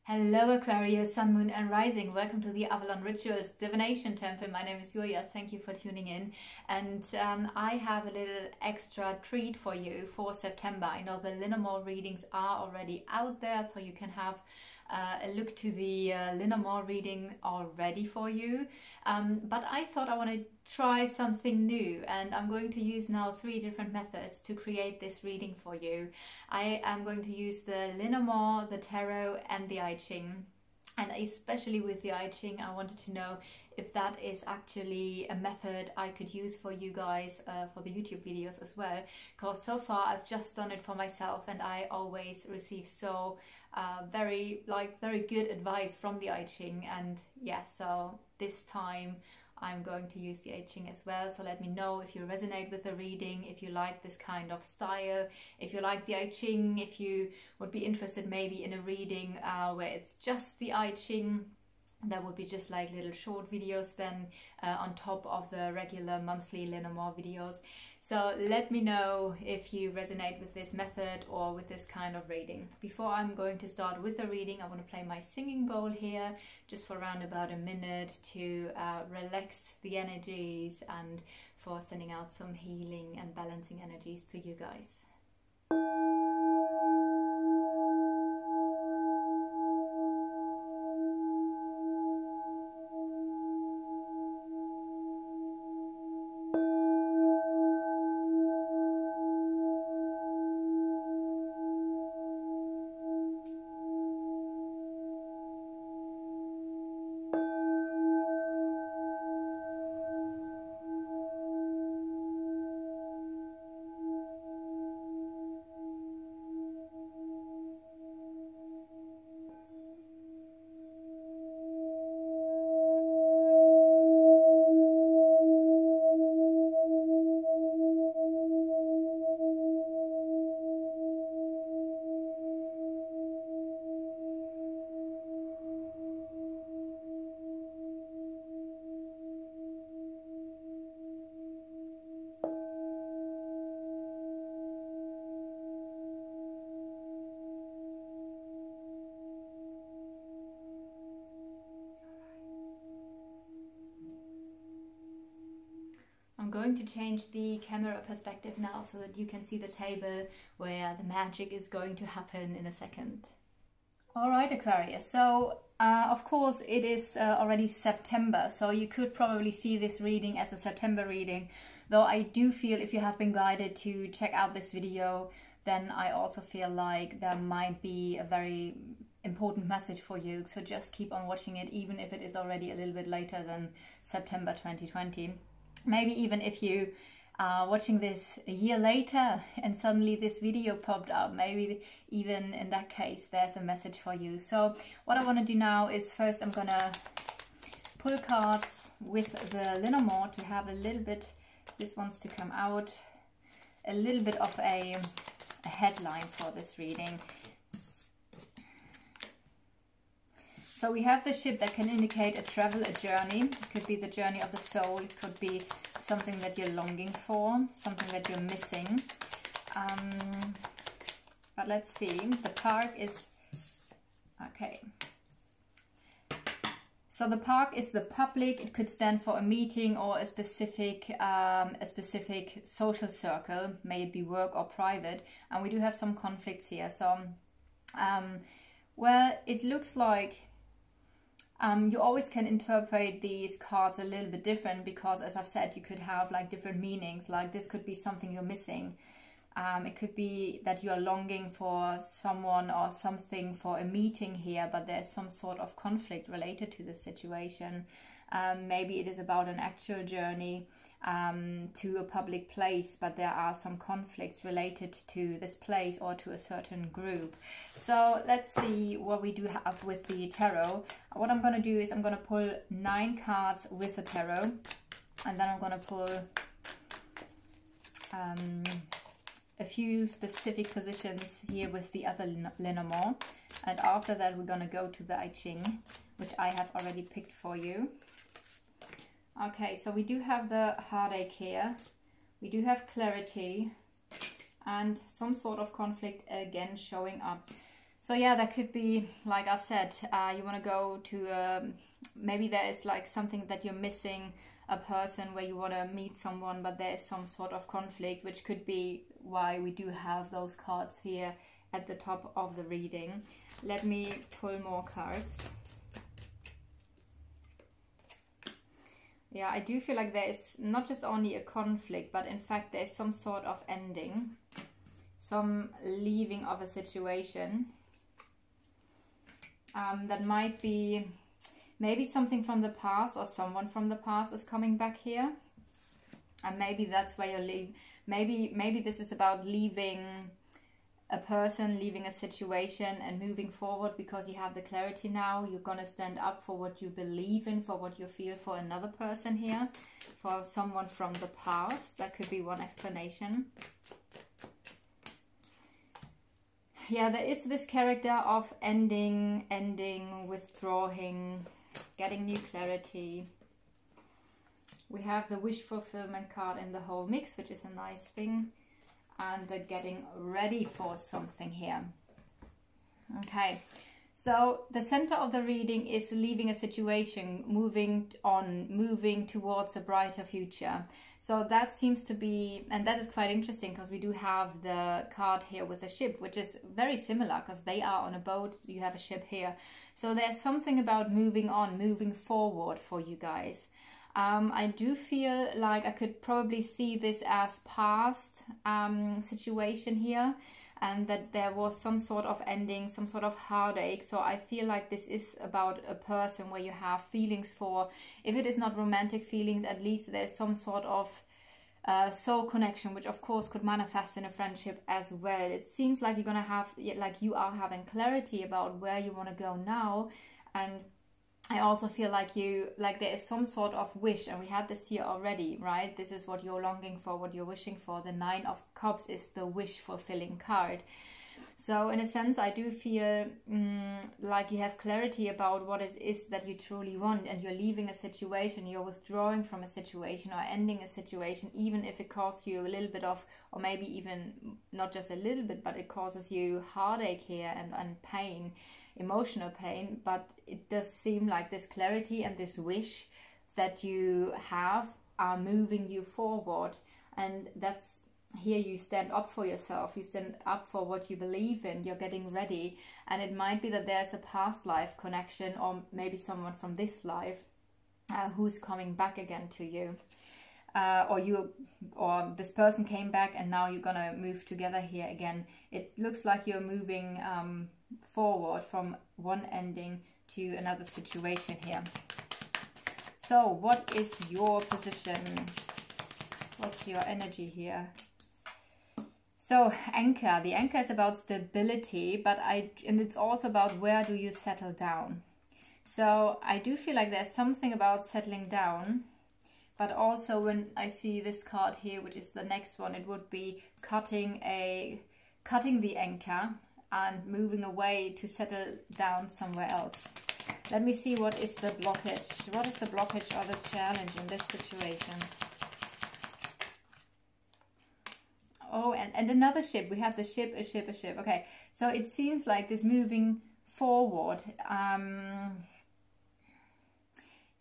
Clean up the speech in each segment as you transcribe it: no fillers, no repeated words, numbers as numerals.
Hello Aquarius, Sun, Moon and Rising. Welcome to the Avalon Rituals Divination Temple. My name is Julia. Thank you for tuning in. And I have a little extra treat for you for September. I know the Lenormand readings are already out there, so you can have a look to the Lenormand reading already for you. But I thought I want to try something new, and I'm going to use now 3 different methods to create this reading for you. I am going to use the Lenormand, the Tarot and the I Ching. And especially with the I Ching, I wanted to know if that is actually a method I could use for you guys for the YouTube videos as well. Because so far I've just done it for myself, and I always receive so very good advice from the I Ching. And yeah, so this time I'm going to use the I Ching as well. So let me know if you resonate with the reading, if you like this kind of style, if you like the I Ching, if you would be interested maybe in a reading where it's just the I Ching. That would be just like little short videos then on top of the regular monthly Lenormand videos. So let me know if you resonate with this method or with this kind of reading. Before I'm going to start with the reading, I want to play my singing bowl here just for around about a minute to relax the energies and for sending out some healing and balancing energies to you guys. I'm going to change the camera perspective now so that you can see the table where the magic is going to happen in a second. Alright Aquarius, so of course it is already September, so you could probably see this reading as a September reading, though I do feel if you have been guided to check out this video, then I also feel like there might be a very important message for you, so just keep on watching it even if it is already a little bit later than September 2020. Maybe even if you are watching this a year later and suddenly this video popped up, maybe even in that case there's a message for you. So what I want to do now is first I'm gonna pull cards with the Lenormand to have a little bit, this wants to come out, a little bit of a headline for this reading. So we have the ship that can indicate a travel, a journey. It could be the journey of the soul. It could be something that you're longing for, something that you're missing. But let's see. The park is... Okay. So the park is the public. It could stand for a meeting or a specific social circle. May it be work or private. And we do have some conflicts here. So, well, it looks like... you always can interpret these cards a little bit different because, as I've said, you could have like different meanings. Like this could be something you're missing. It could be that you're longing for someone or something for a meeting here, but there's some sort of conflict related to the situation. Maybe it is about an actual journey to a public place, but there are some conflicts related to this place or to a certain group. So let's see what we do have with the tarot. What I'm going to do is I'm going to pull 9 cards with the tarot, and then I'm going to pull a few specific positions here with the other Lenormand, and after that we're going to go to the I Ching, which I have already picked for you. Okay, so we do have the heartache here, we do have clarity, and some sort of conflict again showing up. So yeah, that could be, like I've said, you want to go to, maybe there is like something that you're missing, a person where you want to meet someone, but there is some sort of conflict, which could be why we do have those cards here at the top of the reading. Let me pull more cards. Yeah, I do feel like there is not just only a conflict, but in fact there is some sort of ending, some leaving of a situation. That might be maybe something from the past, or someone from the past is coming back here. And maybe that's where you're leaving. Maybe this is about leaving a person, leaving a situation and moving forward, because you have the clarity now. You're going to stand up for what you believe in, for what you feel for another person here, for someone from the past. That could be one explanation. Yeah, there is this character of ending, withdrawing, getting new clarity. We have the wish fulfillment card in the whole mix, which is a nice thing. And the getting ready for something here. Okay, so the center of the reading is leaving a situation, moving on, moving towards a brighter future. So that seems to be, and that is quite interesting, because we do have the card here with a ship, which is very similar, because they are on a boat, you have a ship here. So there's something about moving on, moving forward for you guys. I do feel like I could probably see this as past situation here, and that there was some sort of ending, some sort of heartache. So I feel like this is about a person where you have feelings for. If it is not romantic feelings, at least there's some sort of soul connection, which of course could manifest in a friendship as well. It seems like you're gonna have, like you are having clarity about where you want to go now. And I also feel like there is some sort of wish, and we had this here already, right? This is what you're longing for, what you're wishing for. The Nine of Cups is the wish fulfilling card. So in a sense, I do feel like you have clarity about what it is that you truly want, and you're leaving a situation, you're withdrawing from a situation or ending a situation, even if it costs you a little bit of, or maybe even not just a little bit, but it causes you heartache here and pain, emotional pain. But it does seem like this clarity and this wish that you have are moving you forward, and that's here you stand up for yourself, you stand up for what you believe in, you're getting ready. And it might be that there's a past life connection, or maybe someone from this life who's coming back again to you, or this person came back and now you're gonna move together here again. It looks like you're moving forward from one ending to another situation here. So what is your position? What's your energy here? So anchor, the anchor is about stability, and it's also about where do you settle down. So I do feel like there's something about settling down, but also when I see this card here, which is the next one, it would be cutting the anchor and moving away to settle down somewhere else. Let me see, what is the blockage? What is the blockage or the challenge in this situation? Oh, and another ship. We have the ship, a ship, a ship. Okay, so it seems like this moving forward.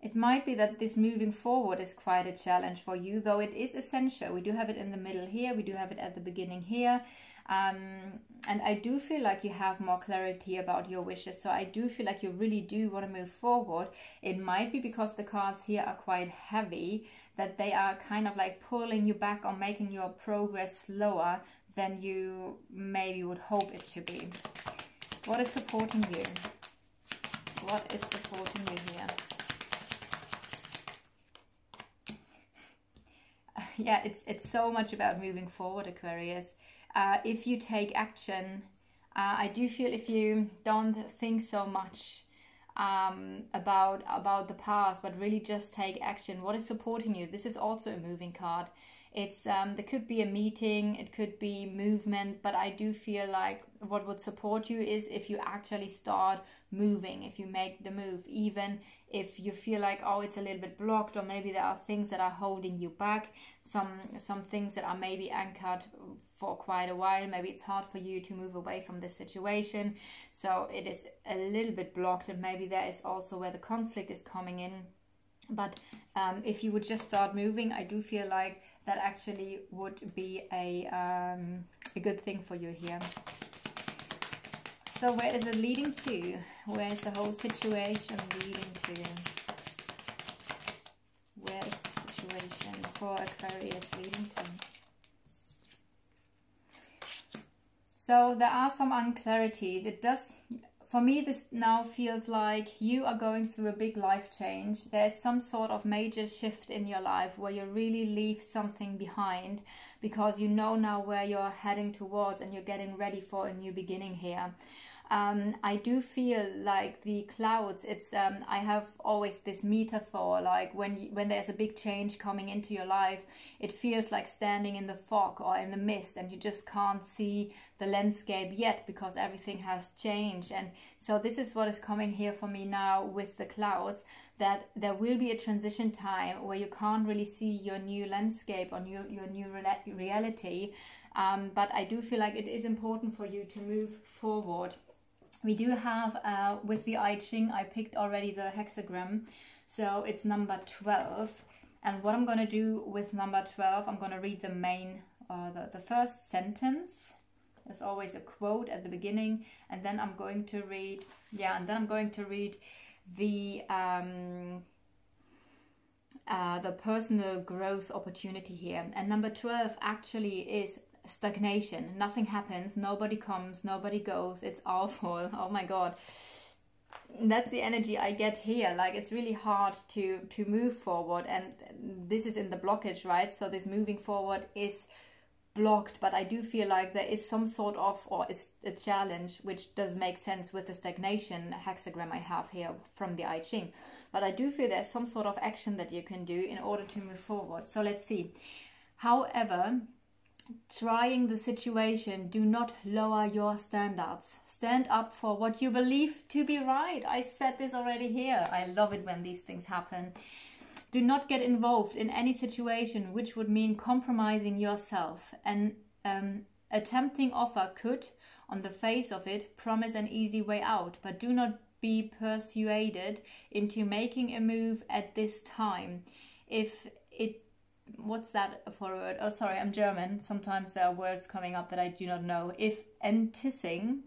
It might be that this moving forward is quite a challenge for you, though it is essential. We do have it in the middle here. We do have it at the beginning here. And I do feel like you have more clarity about your wishes. So I do feel like you really do want to move forward. It might be because the cards here are quite heavy, that they are kind of like pulling you back or making your progress slower than you maybe would hope it to be. What is supporting you? What is supporting you here? Yeah, it's so much about moving forward, Aquarius. If you take action, I do feel if you don't think so much about the past, but really just take action. What is supporting you? This is also a moving card. It's there could be a meeting, it could be movement, but I do feel like what would support you is if you actually start moving, if you make the move, even if you feel like, oh, it's a little bit blocked, or maybe there are things that are holding you back, some things that are maybe anchored for quite a while. Maybe it's hard for you to move away from this situation, so it is a little bit blocked, and maybe that is also where the conflict is coming in. But if you would just start moving, I do feel like that actually would be a good thing for you here. So where is it leading to? Where is the whole situation leading to? Where is the situation for Aquarius leading to? So there are some unclarities. It does, for me, this now feels like you are going through a big life change. There's some sort of major shift in your life where you really leave something behind because you know now where you're heading towards, and you're getting ready for a new beginning here. I do feel like the clouds, it's I have always this metaphor, like when there's a big change coming into your life, it feels like standing in the fog or in the mist, and you just can't see the landscape yet because everything has changed. And so this is what is coming here for me now with the clouds, that there will be a transition time where you can't really see your new landscape or your new reality, but I do feel like it is important for you to move forward. We do have, with the I Ching, I picked already the hexagram, so it's number 12. And what I'm going to do with number 12, I'm going to read the main, the first sentence. There's always a quote at the beginning, and then I'm going to read, the personal growth opportunity here. And number 12 actually is stagnation. Nothing happens, nobody comes, nobody goes, it's awful. Oh my god, that's the energy I get here. Like, it's really hard to move forward, and this is in the blockage, right? So this moving forward is blocked, but I do feel like there is some sort of, or it's a challenge, which does make sense with the stagnation hexagram I have here from the I Ching. But I do feel there's some sort of action that you can do in order to move forward. So let's see. However, trying the situation, do not lower your standards. Stand up for what you believe to be right. I said this already here. I love it when these things happen. Do not get involved in any situation which would mean compromising yourself. An attempting offer could, on the face of it, promise an easy way out, but do not be persuaded into making a move at this time. If it What's that for a word? Oh, sorry, I'm German. Sometimes there are words coming up that I do not know. If enticing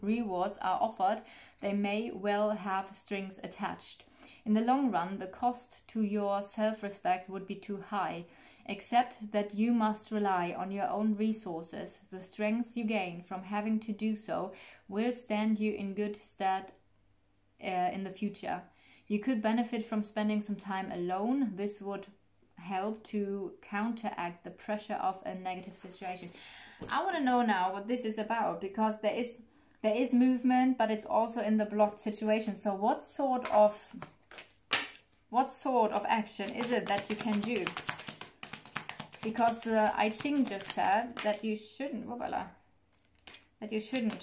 rewards are offered, they may well have strings attached. In the long run, the cost to your self-respect would be too high. Accept that you must rely on your own resources. The strength you gain from having to do so will stand you in good stead in the future. You could benefit from spending some time alone. This would help to counteract the pressure of a negative situation. I want to know now what this is about, because there is movement, but it's also in the blocked situation. So what sort of action is it that you can do? Because I Ching just said that you shouldn't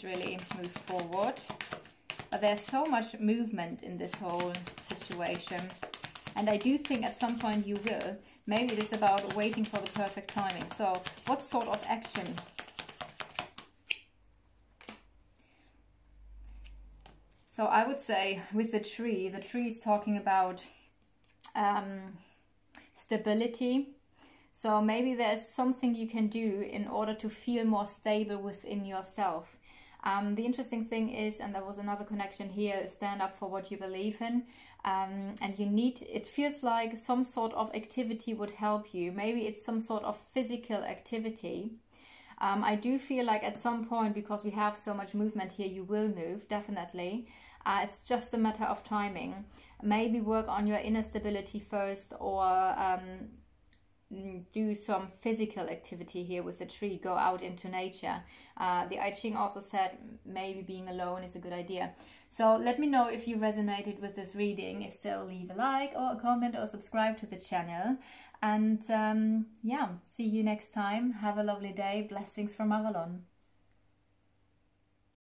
really move forward, but there's so much movement in this whole situation. And I do think at some point you will. Maybe it is about waiting for the perfect timing. So what sort of action? So I would say with the tree is talking about stability. So maybe there's something you can do in order to feel more stable within yourself. The interesting thing is, and there was another connection here, stand up for what you believe in. And it feels like some sort of activity would help you. Maybe it's some sort of physical activity. I do feel like at some point, because we have so much movement here, you will move, definitely. It's just a matter of timing. Maybe work on your inner stability first, or do some physical activity here with the tree. Go out into nature. The I Ching also said maybe being alone is a good idea. So let me know if you resonated with this reading. If so, leave a like or a comment or subscribe to the channel. And yeah, see you next time. Have a lovely day. Blessings from Avalon.